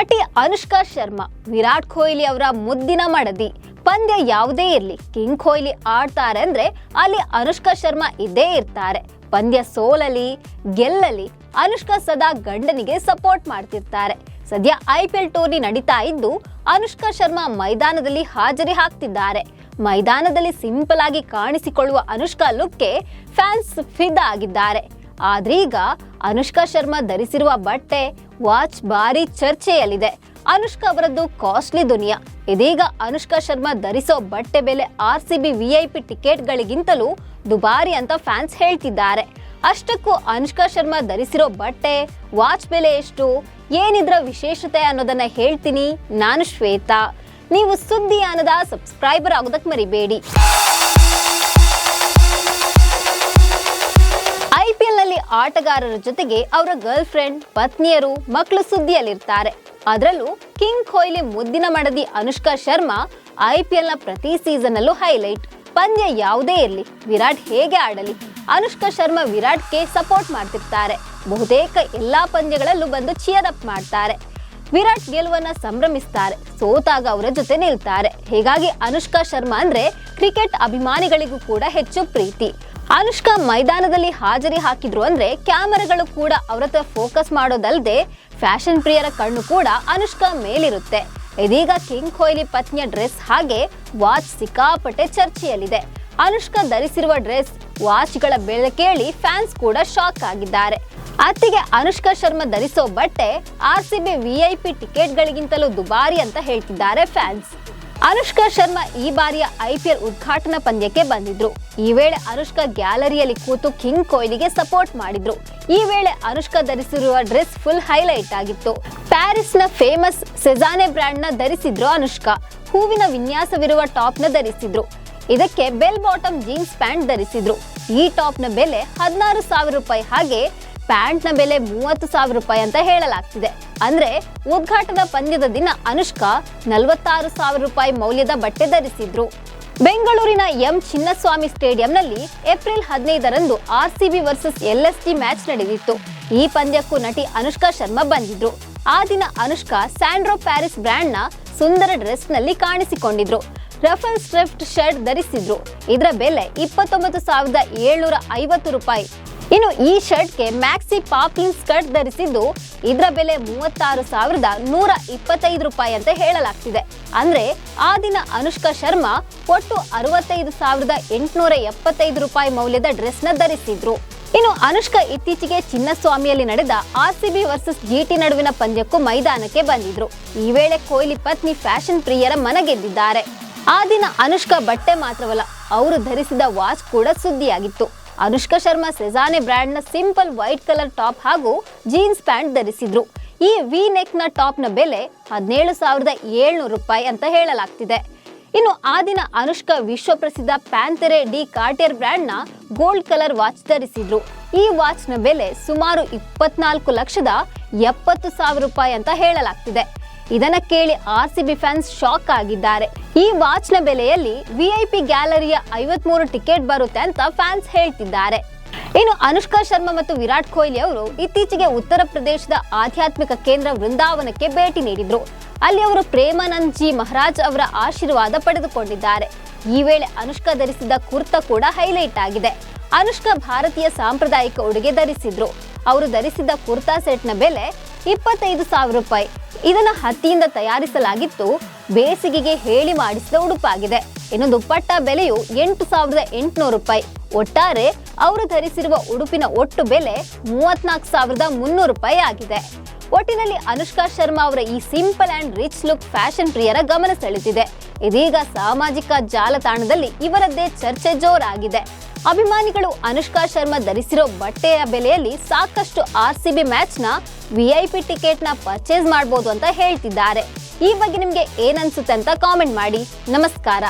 ನಟಿ ಅನುಷ್ಕಾ ಶರ್ಮಾ ವಿರಾಟ್ ಕೊಹ್ಲಿ ಅವರ ಮುದ್ದಿನ ಮಡದಿ. ಪಂದ್ಯ ಯಾವುದೇ ಇರಲಿ, ಕಿಂಗ್ ಕೊಹ್ಲಿ ಆಡ್ತಾರೆ ಅಂದ್ರೆ ಅಲ್ಲಿ ಅನುಷ್ಕಾ ಶರ್ಮಾ ಇದ್ದೇ ಇರ್ತಾರೆ. ಪಂದ್ಯ ಸೋಲಲಿ ಗೆಲ್ಲಲಿ ಅನುಷ್ಕಾ ಸದಾ ಗಂಡನಿಗೆ ಸಪೋರ್ಟ್ ಮಾಡ್ತಿರ್ತಾರೆ. ಸದ್ಯ IPL ಟೂರ್ನಿ ನಡೀತಾ ಇದ್ದು ಅನುಷ್ಕಾ ಶರ್ಮಾ ಮೈದಾನದಲ್ಲಿ ಹಾಜರಿ ಹಾಕ್ತಿದ್ದಾರೆ. ಮೈದಾನದಲ್ಲಿ ಸಿಂಪಲ್ ಆಗಿ ಕಾಣಿಸಿಕೊಳ್ಳುವ ಅನುಷ್ಕಾ ಲುಕ್ಗೆ ಫ್ಯಾನ್ಸ್ ಫಿದಾ ಆಗಿದ್ದಾರೆ. ಆದ್ರೀಗ ಅನುಷ್ಕಾ ಶರ್ಮಾ ಧರಿಸಿರುವ ಬಟ್ಟೆ, ವಾಚ್ ಭಾರಿ ಚರ್ಚೆಯಲ್ಲಿದೆ. ಅನುಷ್ಕಾ ಅವರದ್ದು ಕಾಸ್ಟ್ಲಿ ದುನಿಯಾ. ಇದೀಗ ಅನುಷ್ಕಾ ಶರ್ಮಾ ಧರಿಸೋ ಬಟ್ಟೆ ಬೆಲೆ RCB VIP ಟಿಕೆಟ್ಗಳಿಗಿಂತಲೂ ದುಬಾರಿ ಅಂತ ಫ್ಯಾನ್ಸ್ ಹೇಳ್ತಿದ್ದಾರೆ. ಅಷ್ಟಕ್ಕೂ ಅನುಷ್ಕಾ ಶರ್ಮಾ ಧರಿಸಿರೋ ಬಟ್ಟೆ, ವಾಚ್ ಬೆಲೆ ಎಷ್ಟು, ಏನಿದ್ರ ವಿಶೇಷತೆ ಅನ್ನೋದನ್ನ ಹೇಳ್ತೀನಿ. ನಾನು ಶ್ವೇತಾ. ನೀವು ಸುದ್ದಿಯಾನದ ಸಬ್ಸ್ಕ್ರೈಬರ್ ಆಗೋದಕ್ಕೆ ಮರಿಬೇಡಿ. IPL ನಲ್ಲಿ ಆಟಗಾರರ ಜೊತೆಗೆ ಅವರ ಗರ್ಲ್ ಫ್ರೆಂಡ್, ಪತ್ನಿಯರು, ಮಕ್ಕಳು ಸುದ್ದಿಯಲ್ಲಿರ್ತಾರೆ. ಅದರಲ್ಲೂ ಕಿಂಗ್ ಕೊಹ್ಲಿ ಮುದ್ದಿನ ಮಡದಿ ಅನುಷ್ಕಾ ಶರ್ಮಾ IPL ನ ಪ್ರತಿ ಸೀಸನ್ ಅಲ್ಲೂ ಹೈಲೈಟ್. ಪಂದ್ಯ ಯಾವುದೇ ಇರಲಿ, ವಿರಾಟ್ ಹೇಗೆ ಆಡಲಿ, ಅನುಷ್ಕಾ ಶರ್ಮಾ ವಿರಾಟ್ಗೆ ಸಪೋರ್ಟ್ ಮಾಡ್ತಿರ್ತಾರೆ. ಬಹುತೇಕ ಎಲ್ಲಾ ಪಂದ್ಯಗಳಲ್ಲೂ ಬಂದು ಚಿಯರ್ ಅಪ್ ಮಾಡ್ತಾರೆ. ವಿರಾಟ್ ಗೆಲುವನ್ನ ಸಂಭ್ರಮಿಸ್ತಾರೆ, ಸೋತಾಗ ಅವರ ಜೊತೆ ನಿಲ್ತಾರೆ. ಹೀಗಾಗಿ ಅನುಷ್ಕಾ ಶರ್ಮಾ ಅಂದ್ರೆ ಕ್ರಿಕೆಟ್ ಅಭಿಮಾನಿಗಳಿಗೂ ಕೂಡ ಹೆಚ್ಚು ಪ್ರೀತಿ. ಅನುಷ್ಕಾ ಮೈದಾನದಲ್ಲಿ ಹಾಜರಿ ಹಾಕಿದ್ರು ಅಂದ್ರೆ ಕ್ಯಾಮೆರಾಗಳು ಕೂಡ ಅವರತ್ತ ಫೋಕಸ್ ಮಾಡೋದಲ್ಲದೆ ಫ್ಯಾಷನ್ ಪ್ರಿಯರ ಕಣ್ಣು ಕೂಡ ಅನುಷ್ಕಾ ಮೇಲಿರುತ್ತೆ. ಇದೀಗ ಕಿಂಗ್ ಕೊಹ್ಲಿ ಪತ್ನಿಯ ಡ್ರೆಸ್ ಹಾಗೆ ವಾಚ್ ಸಿಕ್ಕಾಪಟ್ಟೆ ಚರ್ಚೆಯಲ್ಲಿದೆ. ಅನುಷ್ಕಾ ಧರಿಸಿರುವ ಡ್ರೆಸ್, ವಾಚ್ಗಳ ಬೆಲೆ ಕೇಳಿ ಫ್ಯಾನ್ಸ್ ಕೂಡ ಶಾಕ್ ಆಗಿದ್ದಾರೆ. ಅತ್ತಿಗೆ ಅನುಷ್ಕಾ ಶರ್ಮಾ ಧರಿಸೋ ಬಟ್ಟೆ RCB VIP ಟಿಕೆಟ್ಗಳಿಗಿಂತಲೂ ದುಬಾರಿ ಅಂತ ಹೇಳ್ತಿದ್ದಾರೆ ಫ್ಯಾನ್ಸ್. ಅನುಷ್ಕಾ ಶರ್ಮಾ ಈ ಬಾರಿಯ IPL ಉದ್ಘಾಟನಾ ಪಂದ್ಯಕ್ಕೆ ಬಂದಿದ್ರು. ಈ ವೇಳೆ ಅನುಷ್ಕಾ ಗ್ಯಾಲರಿಯಲ್ಲಿ ಕೂತು ಕಿಂಗ್ ಕೊಹ್ಲಿಗೆ ಸಪೋರ್ಟ್ ಮಾಡಿದ್ರು. ಈ ವೇಳೆ ಅನುಷ್ಕಾ ಧರಿಸಿರುವ ಡ್ರೆಸ್ ಫುಲ್ ಹೈಲೈಟ್ ಆಗಿತ್ತು. ಪ್ಯಾರಿಸ್ ನ ಫೇಮಸ್ ಸೆಜಾನೆ ಬ್ರ್ಯಾಂಡ್ ನ ಧರಿಸಿದ್ರು ಅನುಷ್ಕಾ. ಹೂವಿನ ವಿನ್ಯಾಸವಿರುವ ಟಾಪ್ ನ ಧರಿಸಿದ್ರು. ಇದಕ್ಕೆ ಬೆಲ್ ಬಾಟಮ್ ಜೀನ್ಸ್ ಪ್ಯಾಂಟ್ ಧರಿಸಿದ್ರು. ಈ ಟಾಪ್ ನ ಬೆಲೆ 16,000 ರೂಪಾಯಿ, ಹಾಗೆ ಪ್ಯಾಂಟ್ ನ ಬೆಲೆ 30,000 ರೂಪಾಯಿ ಅಂತ ಹೇಳಲಾಗ್ತಿದೆ. ಅಂದ್ರೆ ಉದ್ಘಾಟನಾ ಪಂದ್ಯದ ದಿನ ಅನುಷ್ಕಾ 46,000 ರೂಪಾಯಿ ಮೌಲ್ಯದ ಬಟ್ಟೆ ಧರಿಸಿದ್ರು. ಬೆಂಗಳೂರಿನ ಚಿನ್ನಸ್ವಾಮಿ ಸ್ಟೇಡಿಯಂನಲ್ಲಿ ಏಪ್ರಿಲ್ 15ರಂದು RCB ವರ್ಸಸ್ LSG ಮ್ಯಾಚ್ ನಡೆದಿತ್ತು. ಈ ಪಂದ್ಯಕ್ಕೂ ನಟಿ ಅನುಷ್ಕಾ ಶರ್ಮಾ ಬಂದಿದ್ರು. ಆ ದಿನ ಅನುಷ್ಕಾ ಸ್ಯಾಂಡ್ರೋ ಪ್ಯಾರಿಸ್ ಬ್ರ್ಯಾಂಡ್ ನ ಸುಂದರ ಡ್ರೆಸ್ ನಲ್ಲಿ ಕಾಣಿಸಿಕೊಂಡಿದ್ರು. Ruffle ಸ್ಟ್ರಿಫ್ಟ್ shirt ಧರಿಸಿದ್ರು. ಇದರ ಬೆಲೆ 29,750 ರೂಪಾಯಿ. ಇನ್ನು ಈ ಶರ್ಟ್ಗೆ ಮ್ಯಾಕ್ಸಿ ಪಾಪ್ಲಿನ್ ಸ್ಕರ್ಟ್ ಧರಿಸಿದ್ದು ಇದರ ಬೆಲೆ 36,125 ರೂಪಾಯಿ ಅಂತ ಹೇಳಲಾಗ್ತಿದೆ. ಅಂದ್ರೆ ಆ ದಿನ ಅನುಷ್ಕಾ ಶರ್ಮಾ ಒಟ್ಟು 65,875 ರೂಪಾಯಿ ಮೌಲ್ಯದ ಡ್ರೆಸ್ ನ ಧರಿಸಿದ್ರು. ಇನ್ನು ಅನುಷ್ಕಾ ಇತ್ತೀಚೆಗೆ ಚಿನ್ನಸ್ವಾಮಿಯಲ್ಲಿ ನಡೆದ RCB ವರ್ಸಸ್ GT ನಡುವಿನ ಪಂದ್ಯಕ್ಕೂ ಮೈದಾನಕ್ಕೆ ಬಂದಿದ್ರು. ಈ ವೇಳೆ ಕೊಹ್ಲಿ ಪತ್ನಿ ಫ್ಯಾಷನ್ ಪ್ರಿಯರ ಮನಗೆದ್ದಿದ್ದಾರೆ. ಆ ದಿನ ಅನುಷ್ಕಾ ಬಟ್ಟೆ ಮಾತ್ರವಲ್ಲ, ಅವರು ಧರಿಸಿದ ವಾಚ್ ಕೂಡ ಸುದ್ದಿಯಾಗಿತ್ತು. ಅನುಷ್ಕಾ ಶರ್ಮಾ ಸೆಜಾನೆ ಬ್ರ್ಯಾಂಡ್ ನ ಸಿಂಪಲ್ ವೈಟ್ ಕಲರ್ ಟಾಪ್ ಹಾಗೂ ಜೀನ್ಸ್ ಪ್ಯಾಂಟ್ ಧರಿಸಿದ್ರು. ಈ ವಿ ನೆಕ್ ನ ಟಾಪ್ ನ ಬೆಲೆ 17,700 ರೂಪಾಯಿ ಅಂತ ಹೇಳಲಾಗ್ತಿದೆ. ಇನ್ನು ಆ ದಿನ ಅನುಷ್ಕಾ ವಿಶ್ವ ಪ್ರಸಿದ್ಧ ಪ್ಯಾಂತೆರೆ ಡಿ ಕಾರ್ಟಿಯರ್ ಬ್ರ್ಯಾಂಡ್ ನ ಗೋಲ್ಡ್ ಕಲರ್ ವಾಚ್ ಧರಿಸಿದ್ರು. ಈ ವಾಚ್ ನ ಬೆಲೆ ಸುಮಾರು 24,70,000 ರೂಪಾಯಿ ಅಂತ ಹೇಳಲಾಗ್ತಿದೆ. ಇದನ್ನ ಕೇಳಿ RCB ಫ್ಯಾನ್ಸ್ ಶಾಕ್ ಆಗಿದ್ದಾರೆ. ಈ ವಾಚ್ ನ ಬೆಲೆಯಲ್ಲಿ VIP ಗ್ಯಾಲರಿಯ 53 ಟಿಕೆಟ್ ಬರುತ್ತೆ ಅಂತ ಫ್ಯಾನ್ಸ್ ಹೇಳ್ತಿದ್ದಾರೆ. ಇನ್ನು ಅನುಷ್ಕಾ ಶರ್ಮಾ ಮತ್ತು ವಿರಾಟ್ ಕೊಹ್ಲಿ ಅವರು ಇತ್ತೀಚೆಗೆ ಉತ್ತರ ಪ್ರದೇಶದ ಆಧ್ಯಾತ್ಮಿಕ ಕೇಂದ್ರ ವೃಂದಾವನಕ್ಕೆ ಭೇಟಿ ನೀಡಿದ್ರು. ಅಲ್ಲಿ ಅವರು ಪ್ರೇಮಾನಂದ್ ಜಿ ಮಹಾರಾಜ್ ಅವರ ಆಶೀರ್ವಾದ ಪಡೆದುಕೊಂಡಿದ್ದಾರೆ. ಈ ವೇಳೆ ಅನುಷ್ಕಾ ಧರಿಸಿದ ಕುರ್ತಾ ಕೂಡ ಹೈಲೈಟ್ ಆಗಿದೆ. ಅನುಷ್ಕಾ ಭಾರತೀಯ ಸಾಂಪ್ರದಾಯಿಕ ಉಡುಗೆ ಧರಿಸಿದ್ರು. ಅವರು ಧರಿಸಿದ ಕುರ್ತಾ ಸೆಟ್ ನ ಬೆಲೆ 25,000 ರೂಪಾಯಿ. ಇದನ್ನ ಹತ್ತಿಯಿಂದ ತಯಾರಿಸಲಾಗಿತ್ತು. ಬೇಸಿಗೆಗೆ ಹೇಳಿ ಮಾಡಿಸಿದ ಉಡುಪಾಗಿದೆ. ಇನ್ನು ದುಪ್ಪಟ್ಟ ಬೆಲೆಯು 8,800 ರೂಪಾಯಿ. ಒಟ್ಟಾರೆ ಅವರು ಧರಿಸಿರುವ ಉಡುಪಿನ ಒಟ್ಟು ಬೆಲೆ 34,300 ರೂಪಾಯಿ ಆಗಿದೆ. ಒಟ್ಟಿನಲ್ಲಿ ಅನುಷ್ಕಾ ಶರ್ಮಾ ಅವರ ಈ simple and rich look fashion ಪ್ರಿಯರ ಗಮನ ಸೆಳೆದಿದೆ. ಇದೀಗ ಸಾಮಾಜಿಕ ಜಾಲತಾಣದಲ್ಲಿ ಇವರದ್ದೇ ಚರ್ಚೆ ಜೋರಾಗಿದೆ. ಅಭಿಮಾನಿಗಳು ಅನುಷ್ಕಾ ಶರ್ಮಾ ಧರಿಸಿರೋ ಬಟ್ಟೆಯ ಬೆಲೆಯಲ್ಲಿ ಸಾಕಷ್ಟು RCB ಮ್ಯಾಚ್ ನ VIP ಟಿಕೆಟ್ ನ ಪರ್ಚೇಸ್ ಮಾಡಬಹುದು ಅಂತ ಹೇಳ್ತಿದ್ದಾರೆ. ಈ ಬಗ್ಗೆ ನಿಮ್ಗೆ ಏನನ್ಸುತ್ತೆ ಅಂತ ಕಾಮೆಂಟ್ ಮಾಡಿ. ನಮಸ್ಕಾರ.